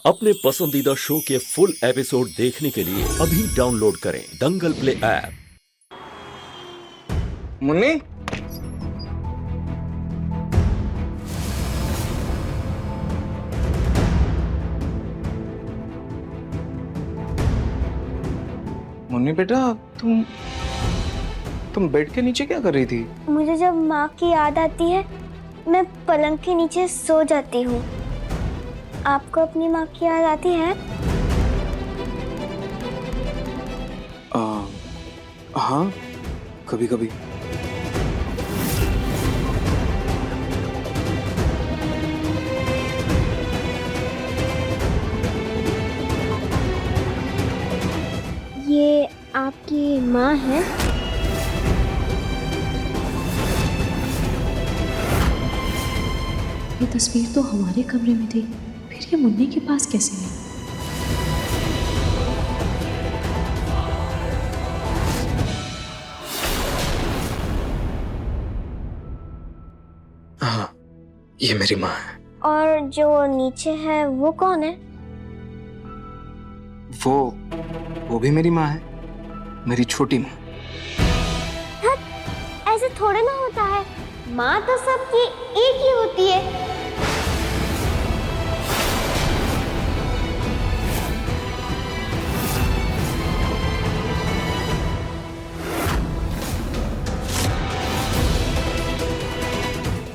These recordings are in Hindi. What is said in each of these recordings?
अपने पसंदीदा शो के फुल एपिसोड देखने के लिए अभी डाउनलोड करें दंगल प्ले ऐप। मुन्नी, मुन्नी बेटा, तुम बेड के नीचे क्या कर रही थी? मुझे जब माँ की याद आती है मैं पलंग के नीचे सो जाती हूँ। आपको अपनी माँ की याद आती है? हाँ, कभी कभी। ये आपकी माँ है? ये तस्वीर तो हमारे कमरे में थी, फिर ये मुन्नी के पास कैसे आई? हाँ, ये मेरी माँ है। और जो नीचे है वो कौन है? वो भी मेरी माँ है, मेरी छोटी माँ। ऐसे थोड़े ना होता है, माँ तो सबकी एक ही होती है।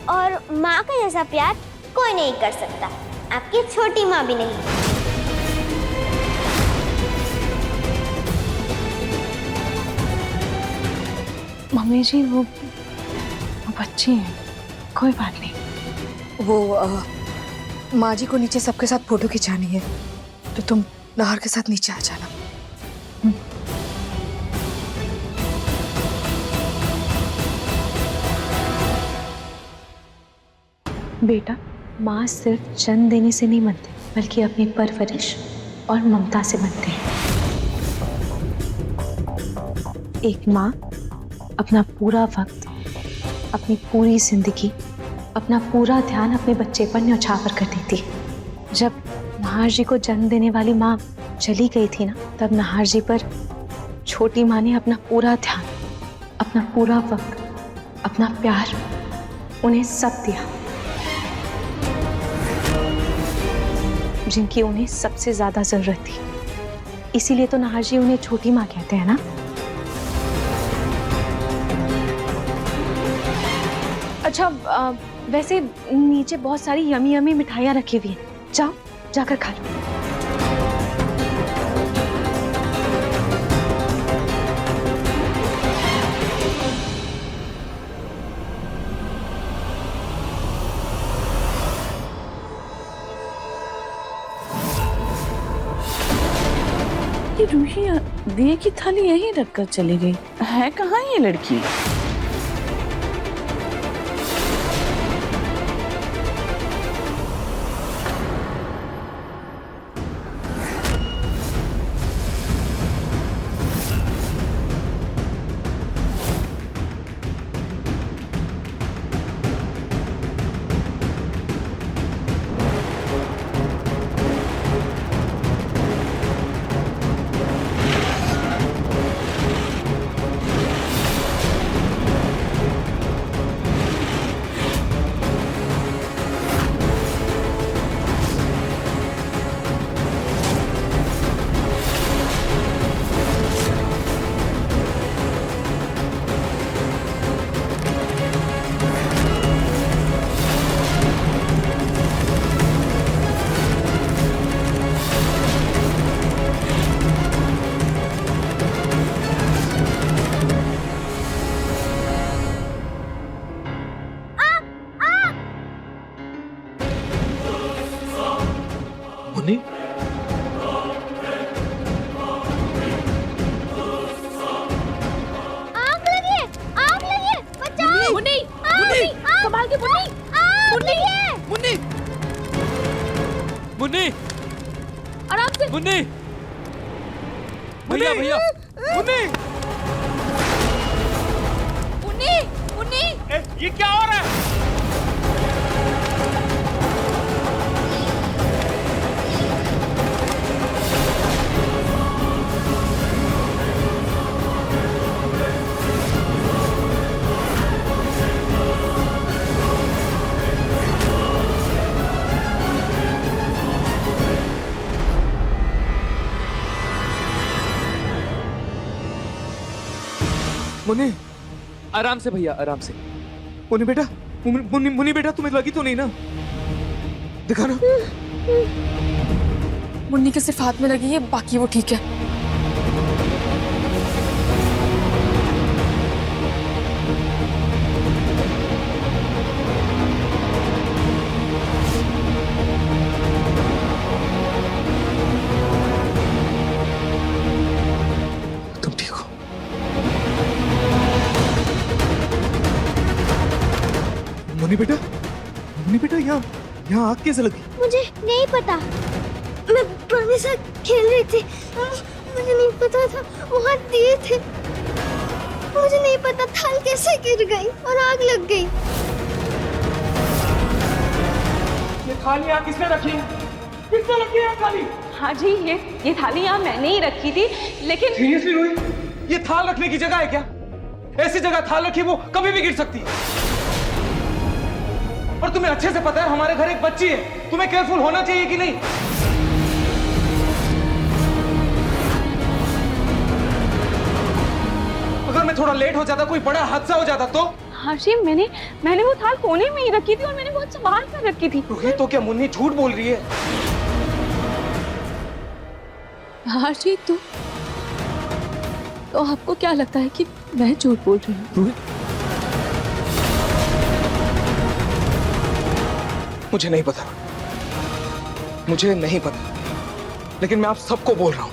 और माँ का जैसा प्यार कोई नहीं कर सकता, आपकी छोटी माँ भी नहीं। मम्मी जी, वो बच्चे हैं, कोई बात नहीं। वो माँ जी को नीचे सबके साथ फोटो खिंचानी है, तो तुम नाहर के साथ नीचे आ जाना। बेटा, माँ सिर्फ जन्म देने से नहीं बनती, बल्कि अपनी परवरिश और ममता से बनते हैं। एक माँ अपना पूरा वक्त, अपनी पूरी जिंदगी, अपना पूरा ध्यान अपने बच्चे पर न्यौछावर कर देती है। जब नाहर जी को जन्म देने वाली माँ चली गई थी ना, तब नाहर जी पर छोटी माँ ने अपना पूरा ध्यान, अपना पूरा वक्त, अपना प्यार, उन्हें सब दिया, जिनकी उन्हें सबसे ज्यादा जरूरत थी। इसीलिए तो नाहर जी उन्हें छोटी माँ कहते हैं ना। अच्छा, वैसे नीचे बहुत सारी यमी यमी मिठाइयाँ रखी हुई हैं, जाओ जाकर खा लो। ये रूही दिए की थाली यहीं रखकर चली गई है। कहाँ ये लड़की? मुन्नी, आग लगी है, आग लगी है, बचाओ! मुन्नी, मुन्नी, संभाल के मुन्नी, आग लगी है! मुन्नी, मुन्नी, आराम से। मुन्नी, भैया भैया, मुन्नी, मुन्नी, मुन्नी, ये क्या हो रहा है? मुन्नी, आराम से भैया, आराम से। मुन्नी बेटा, मुन्नी बेटा, तुम्हें लगी तो नहीं ना? दिखा ना। मुन्नी के सिर्फ हाथ में लगी है, बाकी वो ठीक है। तुम ठीक हो? मुन्नी बेटा, यहाँ आग कैसे लगी? मुझे नहीं पता, मैं पानी के साथ खेल रही थी, मुझे नहीं पता था वहाँ दिए थे, मुझे नहीं पता थाल कैसे गिर गई और आग लग गई। ये थाली यहाँ किसने रखी? किसने रखी है थाली? हाँ जी, ये थाली यहाँ मैंने ही रखी थी, लेकिन सीरियसली रोही, ये थाल रखने की जगह है क्या? ऐसी जगह थाल रखी वो कभी भी गिर सकती है। और तुम्हें अच्छे से पता है हमारे घर एक बच्ची है, तुम्हें केयरफुल होना चाहिए कि नहीं? अगर मैं थोड़ा लेट हो जाता, कोई बड़ा हादसा हो जाता तो? हाँ जी, मैंने वो थाल कोने में ही रखी थी और मैंने बहुत संभाल कर रखी थी। रोही, तो क्या मुन्नी झूठ बोल रही है? हाँ जी, तो आपको क्या लगता है कि मैं झूठ बोल रही हूँ? रोही, मुझे नहीं पता, लेकिन मैं आप सबको बोल रहा हूँ,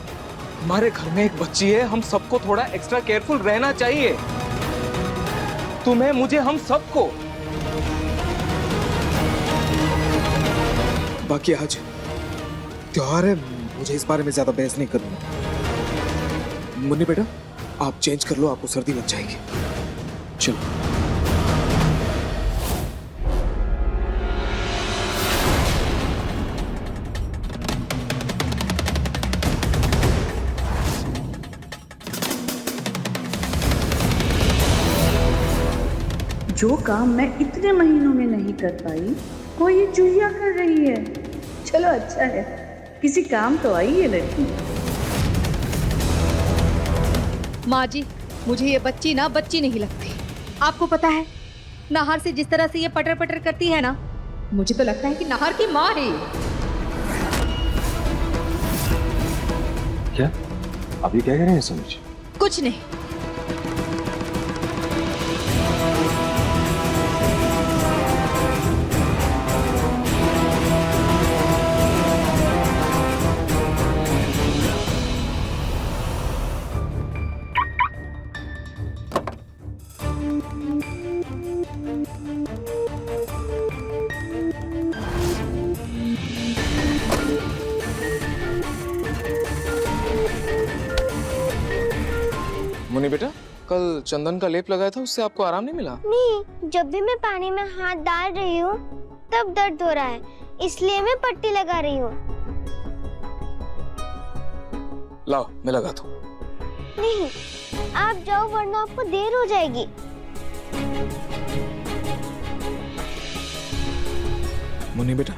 हमारे घर में एक बच्ची है, हम सबको थोड़ा एक्स्ट्रा केयरफुल रहना चाहिए। तुम्हें, मुझे, हम सबको। बाकी आज त्योहार है, मुझे इस बारे में ज्यादा बहस नहीं करनी। मुन्नी बेटा, आप चेंज कर लो, आपको सर्दी लग जाएगी। चलो। जो काम मैं इतने महीनों में नहीं कर पाई, वो ये चूहिया कर रही है। चलो अच्छा है, किसी काम तो आई है लड़की। माँ जी, मुझे ये बच्ची नहीं लगती। आपको पता है नाहर से जिस तरह से ये पटर पटर करती है ना, मुझे तो लगता है कि नाहर की माँ है। क्या आप ये क्या कह रहे हैं? समझ कुछ नहीं। मुन्नी बेटा, कल चंदन का लेप लगाया था, उससे आपको आराम नहीं मिला? नहीं, जब भी मैं पानी में हाथ डाल रही हूँ तब दर्द हो रहा है, इसलिए मैं पट्टी लगा रही हूँ। लाओ, मैं लगा दूं। नहीं, आप जाओ वरना आपको देर हो जाएगी। मुन्नी बेटा,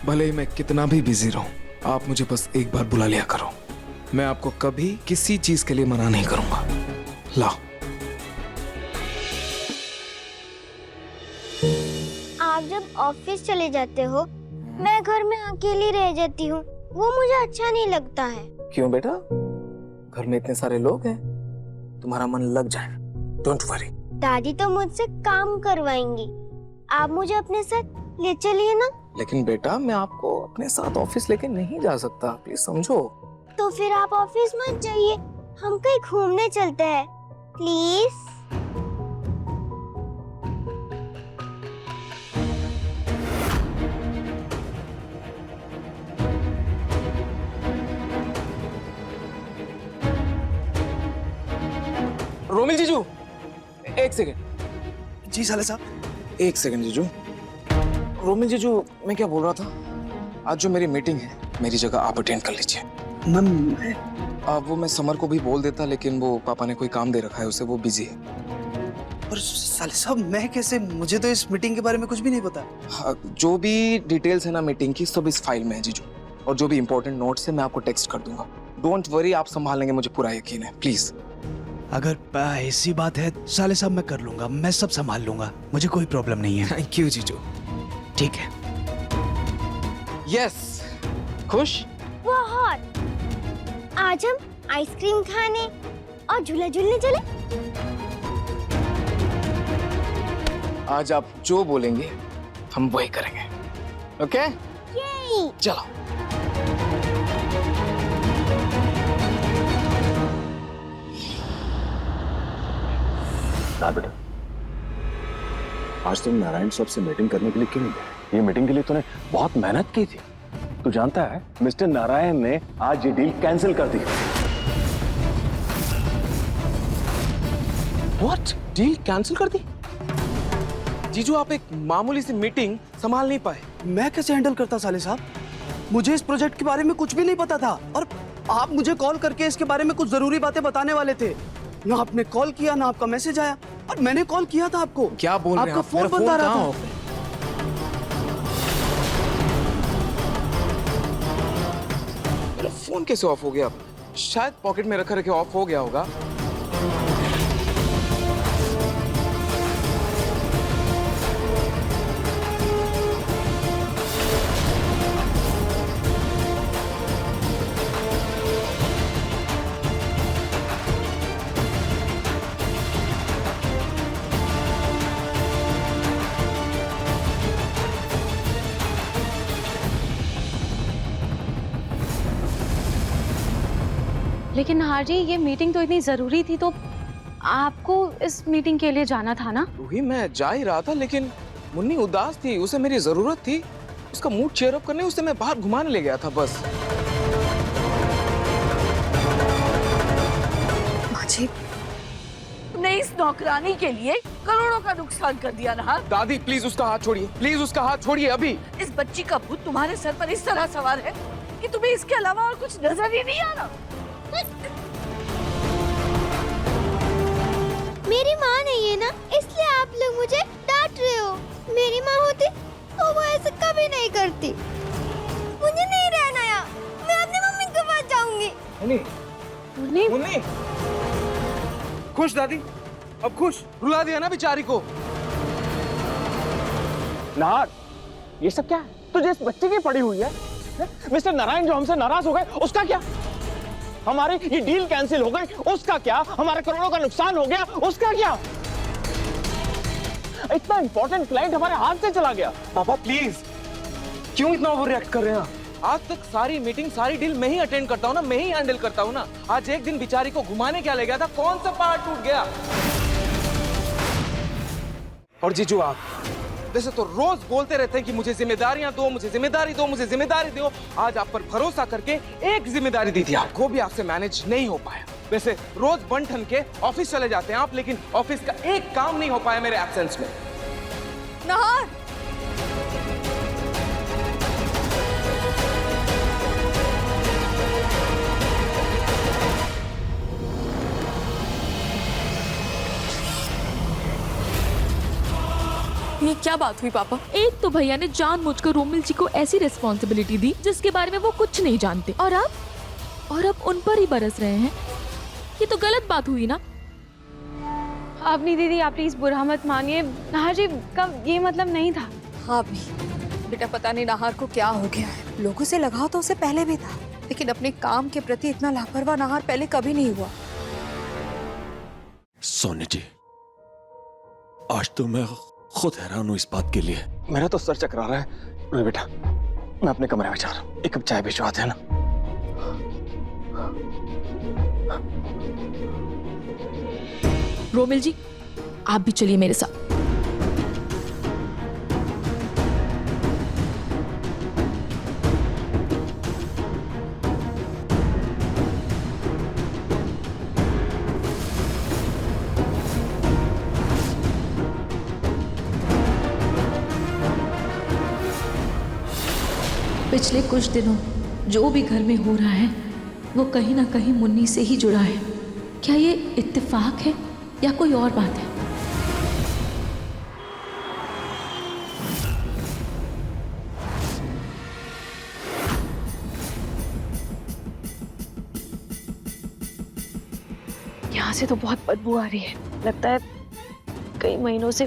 भले ही मैं कितना भी बिजी रहूं, आप मुझे बस एक बार बुला लिया करो। मैं आपको कभी किसी चीज के लिए मना नहीं करूंगा। लाओ। आप जब ऑफिस चले जाते हो, मैं घर में अकेली रह जाती हूँ, वो मुझे अच्छा नहीं लगता है। क्यों बेटा? घर में इतने सारे लोग हैं, तुम्हारा मन लग जाए। Don't worry. दादी तो मुझसे काम करवाएंगी, आप मुझे अपने साथ ले चलिए ना। लेकिन बेटा, मैं आपको अपने साथ ऑफिस लेके नहीं जा सकता, प्लीज समझो। तो फिर आप ऑफिस मत जाइए, हम कहीं घूमने चलते हैं, प्लीज। रोमिल जीजू, एक सेकंड। जी साले साहब। एक सेकंड जीजू। रोमिल जीजू, मैं क्या बोल रहा था, आज जो मेरी मीटिंग है, मेरी जगह आप अटेंड कर लीजिए। वो मैं समर को भी बोल देता, लेकिन वो पापा ने कोई काम दे रखा है उसे, वो बिजी है। पर साले साहब, मैं कैसे? मुझे तो इस मीटिंग के बारे में कुछ भी नहीं पता। हाँ, जो भी डिटेल्स है ना मीटिंग की, सब इस फाइल में है जीजू। और जो भी इंपॉर्टेंट नोट्स है मैं आपको टेक्स्ट कर दूंगा। डोंट वरी, आप संभाल लेंगे, मुझे पूरा यकीन है। प्लीज। अगर ऐसी बात है साले साहब, मैं कर लूंगा, मैं सब संभाल लूंगा, मुझे कोई प्रॉब्लम नहीं है। थैंक यू जीजू। ठीक है। यस, खुश? बहुत। आज हम आइसक्रीम खाने और झूला झूलने चले। आज आप जो बोलेंगे हम वही करेंगे। ओके? चलो। बेटा, आज तुम नारायण साहब से मीटिंग करने के लिए क्यों नहीं गए? ये मीटिंग के लिए तूने बहुत मेहनत की थी। तू जानता है मिस्टर नारायण ने आज ये डील कैंसिल कर दी। व्हाट? डील कैंसिल कर दी? जीजू, आप एक मामूली सी मीटिंग संभाल नहीं पाए। मैं कैसे हैंडल करता साले साहब? मुझे इस प्रोजेक्ट के बारे में कुछ भी नहीं पता था, और आप मुझे कॉल करके इसके बारे में कुछ जरूरी बातें बताने वाले थे। ना आपने कॉल किया, ना आपका मैसेज आया, और मैंने कॉल किया था आपको। क्या बोल रहे हैं आपका आप? फोन मेरा बंद आ रहा कहाँ था। ऑफ है? मेरा फोन कैसे ऑफ हो गया? शायद पॉकेट में रखे रखे ऑफ हो गया होगा। लेकिन नाहर जी, ये मीटिंग तो इतनी जरूरी थी, तो आपको इस मीटिंग के लिए जाना था ना? रूही, मैं जा ही रहा था, लेकिन मुन्नी उदास थी, उसे मेरी जरूरत थी। उसका मूड चेयर अप करने उसे मैं बाहर घुमाने ले गया था बस। माजी, तुमने इस नौकरानी के लिए करोड़ों का नुकसान कर दिया ना। दादी प्लीज उसका हाथ छोड़िए, प्लीज उसका हाथ छोड़िए अभी। इस बच्ची का भूत तुम्हारे सर पर इस तरह सवार है कि तुम्हें इसके अलावा और कुछ नजर ही नहीं आ रहा। मेरी माँ नहीं है ना, इसलिए आप लोग मुझे डांट रहे हो। मेरी माँ होती तो वो ऐसा कभी नहीं करती। मुझे नहीं रहना यहाँ, मैं अपनी मम्मी के पास जाऊंगी। मुन्नी, मुन्नी, खुश दादी, अब खुश? रुला दिया ना बेचारी को। नार, ये सब क्या है? तुझे इस बच्चे की पड़ी हुई है? मिस्टर नारायण जो हमसे नाराज हो गए, उसका क्या? हमारी ये डील कैंसिल हो गई, उसका क्या? हमारे करोड़ों का नुकसान हो गया, उसका क्या? इतना इंपॉर्टेंट क्लाइंट हमारे हाथ से चला गया। पापा प्लीज, क्यों इतना ओवर रिएक्ट कर रहे हैं? आज तक सारी मीटिंग, सारी डील मैं ही अटेंड करता हूँ ना, मैं ही हैंडल करता हूँ ना। आज एक दिन बेचारी को घुमाने क्या ले गया था? कौन सा पहाड़ टूट गया? और जीजू, आप वैसे तो रोज बोलते रहते हैं कि मुझे जिम्मेदारियां दो, मुझे जिम्मेदारी दो, मुझे जिम्मेदारी दो। आज आप पर भरोसा करके एक जिम्मेदारी दी थी, आपको भी आपसे मैनेज नहीं हो पाया। वैसे रोज बन ठन के ऑफिस चले जाते हैं आप, लेकिन ऑफिस का एक काम नहीं हो पाया मेरे एब्सेंस में। नाहर, ये क्या बात हुई पापा? एक तो भैया ने जानबूझकर रोमिल जी को ऐसी रिस्पॉन्सिबिलिटी दी जिसके बारे में वो कुछ नहीं जानते, और अब उन पर ही बरस रहे हैं। ये तो गलत बात हुई ना। अपनी दीदी, आप प्लीज बुरा मत मानिए। नाहर जी का ये मतलब नहीं था। हाँ भी बेटा, पता नहीं नाहर को क्या हो गया है। लोगों से लगाव तो उसे पहले भी था, लेकिन अपने काम के प्रति इतना लापरवाह नाहर पहले कभी नहीं हुआ। सोनी जी, आज तो मैं खुद हैरान हूं इस बात के लिए। मेरा तो सर चकरा रहा है। रोई बेटा, मैं अपने कमरे में जा रहा हूँ, एक कप चाय भिजवा देना। रोमिल जी, आप भी चलिए मेरे साथ। पिछले कुछ दिनों जो भी घर में हो रहा है वो कहीं ना कहीं मुन्नी से ही जुड़ा है। क्या ये इत्तेफाक है या कोई और बात है? यहाँ से तो बहुत बदबू आ रही है। लगता है कई महीनों से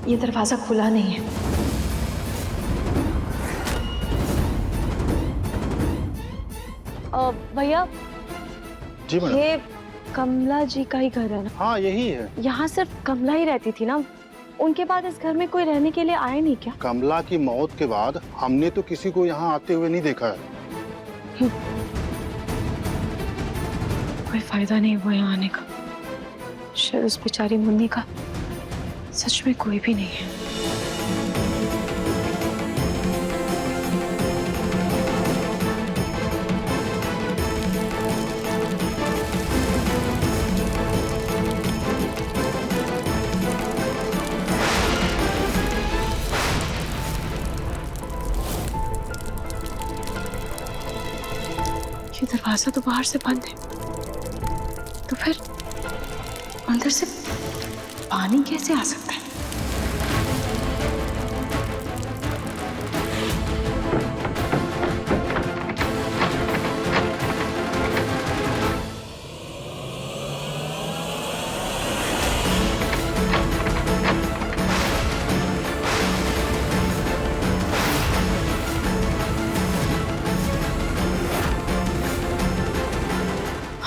ये दरवाजा खुला नहीं है। भैया जी मैडम। ये कमला जी का ही घर है ना? हाँ यही है। यहाँ सिर्फ कमला ही रहती थी ना, उनके बाद इस घर में कोई रहने के लिए आया नहीं क्या? कमला की मौत के बाद हमने तो किसी को यहाँ आते हुए नहीं देखा है। कोई फायदा नहीं हुआ यहाँ आने का। शायद उस बेचारी मुन्नी का सच में कोई भी नहीं है। ये दरवाजा तो बाहर से बंद है, तो फिर अंदर से पानी कैसे आ सकता है?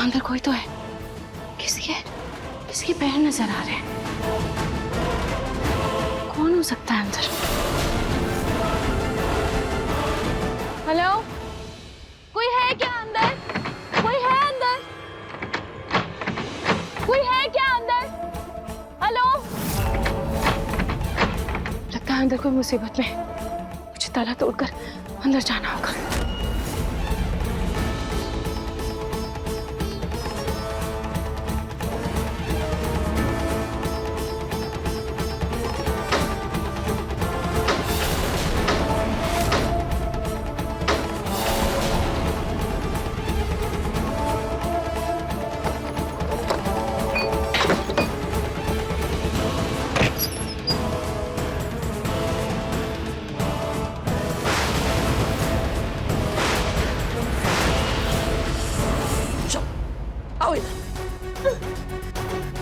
अंदर कोई तो है। किसके पैर नजर आ रहे हैं। कौन हो सकता है अंदर? हेलो, कोई है क्या अंदर? कोई है अंदर? कोई है क्या अंदर? हेलो, लगता है अंदर कोई मुसीबत में। मुझे ताला तोड़कर अंदर जाना होगा।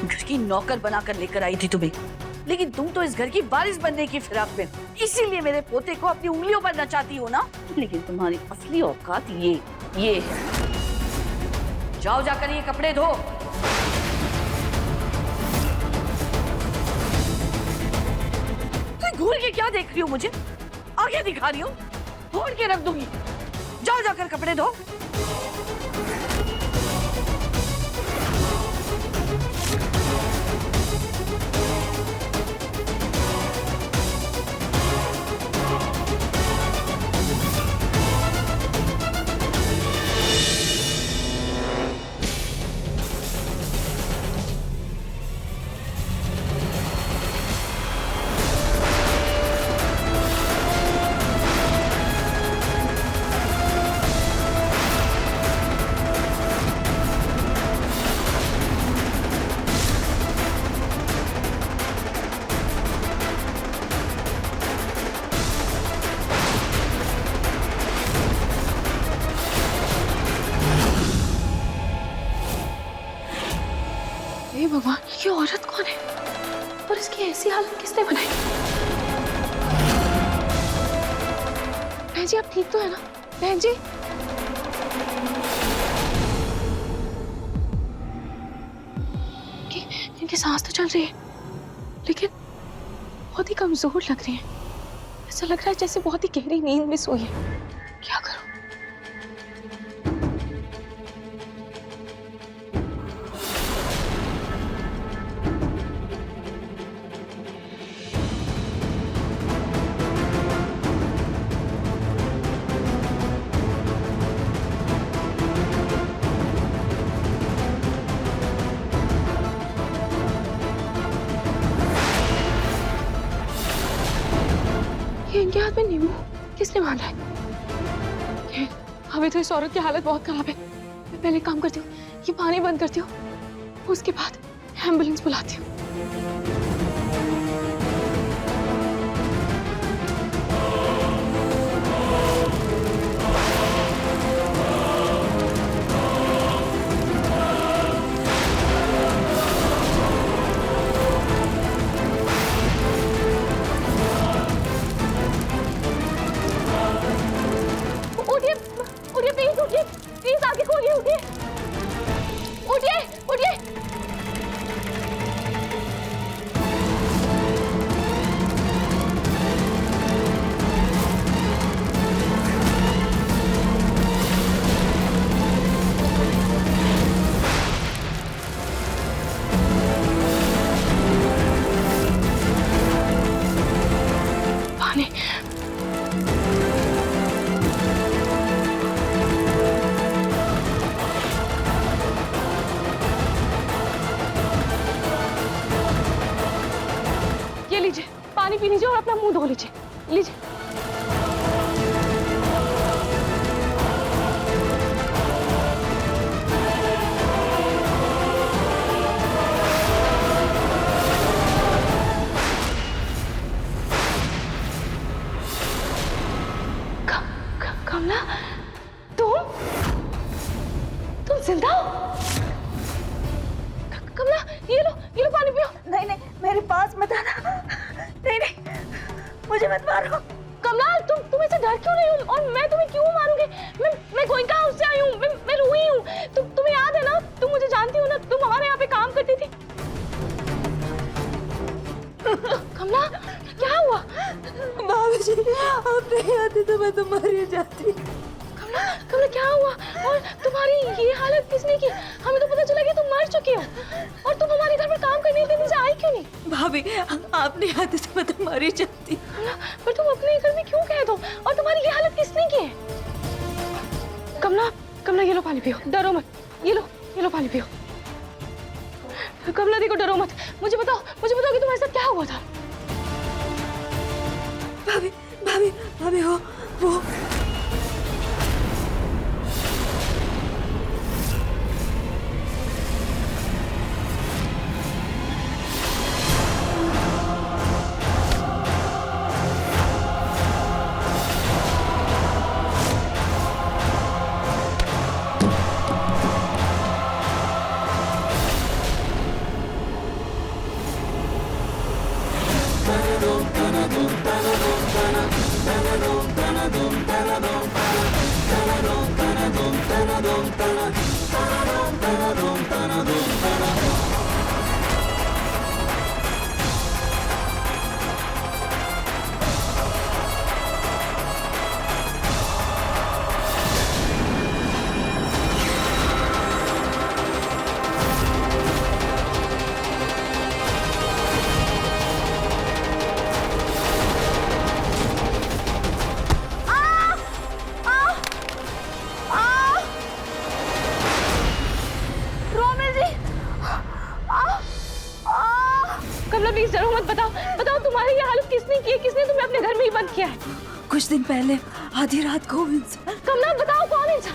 घर की नौकर बनाकर लेकर आई थी तुम्हें, लेकिन तुम तो इस घर की वारिस बनने की फिराक में, इसीलिए मेरे पोते को अपनी उंगलियों पर नचाती हो ना। लेकिन तुम्हारी असली औकात ये है। जाओ जाकर ये कपड़े धो। तुम घूर के क्या देख रही हो मुझे? आगे दिखा रही हो? फोड़ के रख दूंगी। जाओ जाकर कपड़े धो। भगवान, ये औरत कौन है और इसकी ऐसी हालत किसने बनाई? बहन जी, आप ठीक तो है ना? बहन जी, इनकी सांस तो चल रही है, लेकिन बहुत ही कमजोर लग रही है। ऐसा लग रहा है जैसे बहुत ही गहरी नींद में सोई है। क्या करूं? इनके हाथ में नींबू किसने बांधा है? अभी तो इस औरत की हालत बहुत खराब है। मैं पहले काम करती हूँ, ये पानी बंद करती हूँ, उसके बाद एम्बुलेंस बुलाती हूँ। पी लीजिए और अपना मुंह धो लीजिए। लीजिए। कमला, तुम जिंदा हो? कमला, ये लो पानी पियो। नहीं नहीं, मेरे पास मत आना। नहीं नहीं, मुझे मत मारो। कमला, तुम ऐसे डर क्यों रही हो? और मैं तुम्हें क्यों मारूंगी? मैं गोइंका हाउस से आई हूँ। मैं रूही हूँ। तुम्हें याद है ना? तुम मुझे जानती हो ना? तुम हमारे यहाँ पे काम करती थी। कमला, क्या हुआ? भाभी जी, आप नहीं आती तो मैं तो मर ही जाती। कमला, क्या हुआ? और तुम्हारी ये हालत किसने की? हमें तो पता चला कि तुम मर चुकी हो। और तुम हमारे घर पर काम करने के दिन से आई क्यों नहीं? भाभी, आप नहीं आती तो मैं तो मर ही जाती। कमला, पर तुम अपने घर में क्यों कह दो? और तुम्हारी ये हालत किसने की है? कमला, ये लो पानी पियो। डरो मत। ये लो पानी पियो। कमला देखो, डरो मत। मुझे बताओ कि तुम्हारे साथ क्या हुआ था? भाभी, वो प्लीज डरो मत। बताओ तुम्हारी ये हालत किसने की है? किसने तुम्हें अपने घर में ही बंद किया है? कुछ दिन पहले आधी रात को इंसान। कमला, बताओ कौन इंसान?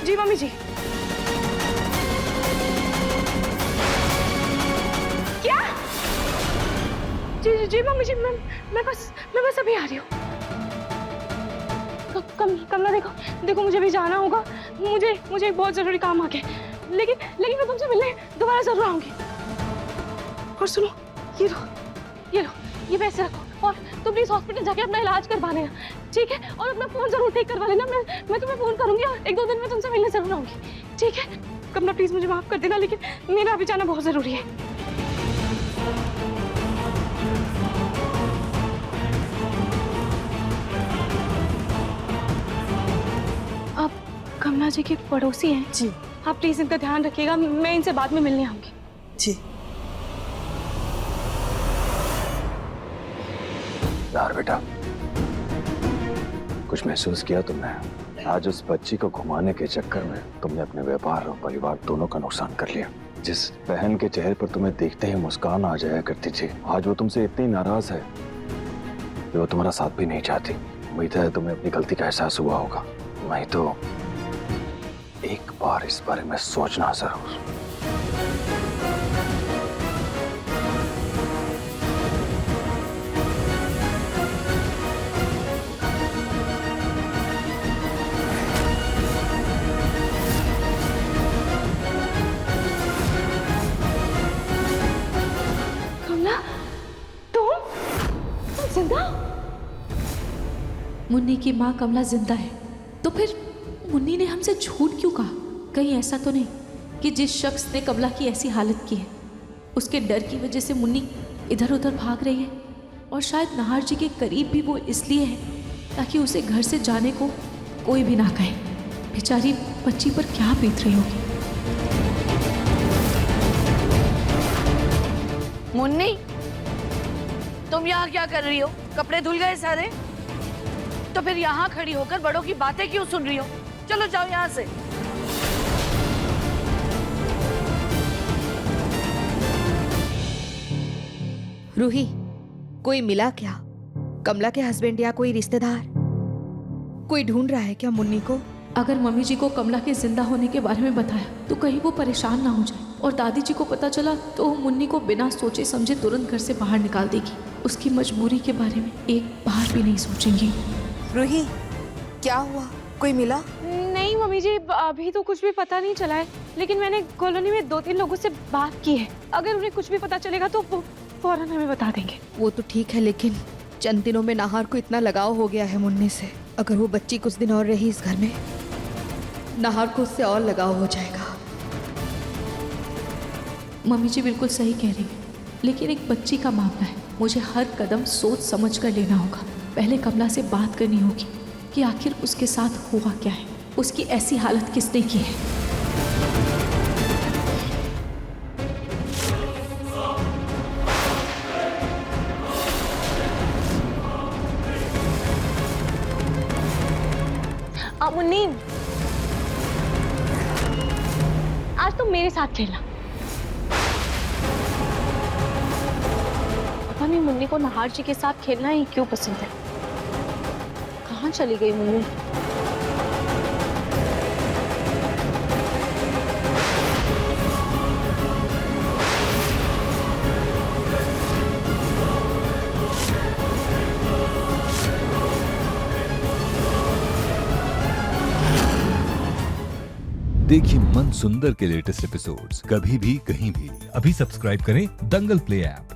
जी मम्मी जी। क्या? जी मम्मी जी, मैं बस अभी आ रही हूँ। कमला देखो, मुझे भी जाना होगा। मुझे एक बहुत जरूरी काम आ गया। लेकिन मैं तुमसे मिलने दोबारा जरूर आऊंगी। और सुनो, ये लो, ये पैसे रखो। और तुम प्लीज हॉस्पिटल जाके अपना इलाज करवा लेना, ठीक है? और अपना फोन जरूर ठीक करवा लेना। मैं तुम्हें फोन करूंगी और 1-2 दिन में तुमसे मिलने जरूर आऊंगी, ठीक है? कमला प्लीज मुझे माफ कर देना, लेकिन मेरा अभी जाना बहुत जरूरी है। कमला जी के पड़ोसी हैं जी। आप प्लीज इनका ध्यान रखिएगा। मैं इनसे बाद में मिलने आऊंगी। जी। यार बेटा, कुछ महसूस किया तुमने? आज उस बच्ची को घुमाने के चक्कर में तुमने अपने व्यापार और परिवार दोनों का नुकसान कर लिया। जिस बहन के चेहरे पर तुम्हें देखते ही मुस्कान आ जाया करती थी, आज वो तुमसे इतनी नाराज है कि वो तुम्हारा साथ भी नहीं चाहती। उम्मीद है तुम्हें अपनी गलती का एहसास हुआ होगा। नहीं तो एक बार इस बारे में सोचना जरूर। कमला, तुम जिंदा? मुन्नी की माँ कमला जिंदा है, तो फिर मुन्नी ने हमसे झूठ क्यों कहा? कहीं ऐसा तो नहीं कि जिस शख्स ने कमला की ऐसी हालत की है, उसके डर की वजह से मुन्नी इधर उधर भाग रही है? और शायद नाहर जी के करीब भी वो इसलिए है ताकि उसे घर से जाने को कोई भी ना कहे। बेचारी बच्ची पर क्या बीत रही होगी। मुन्नी, तुम यहाँ क्या कर रही हो? कपड़े धुल गए सारे? तो फिर यहाँ खड़ी होकर बड़ों की बातें क्यों सुन रही हो? चलो जाओ यहाँ से। रूही, कोई मिला क्या? कमला के हस्बैंड या कोई रिश्तेदार? कोई ढूंढ रहा है क्या मुन्नी को? अगर मम्मी जी को कमला के जिंदा होने के बारे में बताया तो कहीं वो परेशान ना हो जाए, और दादी जी को पता चला तो वो मुन्नी को बिना सोचे समझे तुरंत घर से बाहर निकाल देगी। उसकी मजबूरी के बारे में एक बार भी नहीं सोचेंगी। रूही, क्या हुआ? कोई मिला? नहीं मम्मी जी, अभी तो कुछ भी पता नहीं चला है, लेकिन मैंने कॉलोनी में 2-3 लोगों से बात की है। अगर उन्हें कुछ भी पता चलेगा तो वो फौरन हमें बता देंगे। वो तो ठीक है, लेकिन चंद दिनों में नाहर को इतना लगाव हो गया है मुन्नी से। अगर वो बच्ची कुछ दिन और रही इस घर में, नाहर को उससे और लगाव हो जाएगा। मम्मी जी बिल्कुल सही कह रही है, लेकिन एक बच्ची का मामला है, मुझे हर कदम सोच समझ कर लेना होगा। पहले कमला से बात करनी होगी कि आखिर उसके साथ हुआ क्या है, उसकी ऐसी हालत किसने की है। मुन्नी, आज तुम मेरे साथ खेलना। पता नहीं मुन्नी को नाहर जी के साथ खेलना ही क्यों पसंद है। कहाँ चली गई मुन्नी? देखिए मन सुंदर के लेटेस्ट एपिसोड्स कभी भी कहीं भी। अभी सब्सक्राइब करें दंगल प्ले ऐप।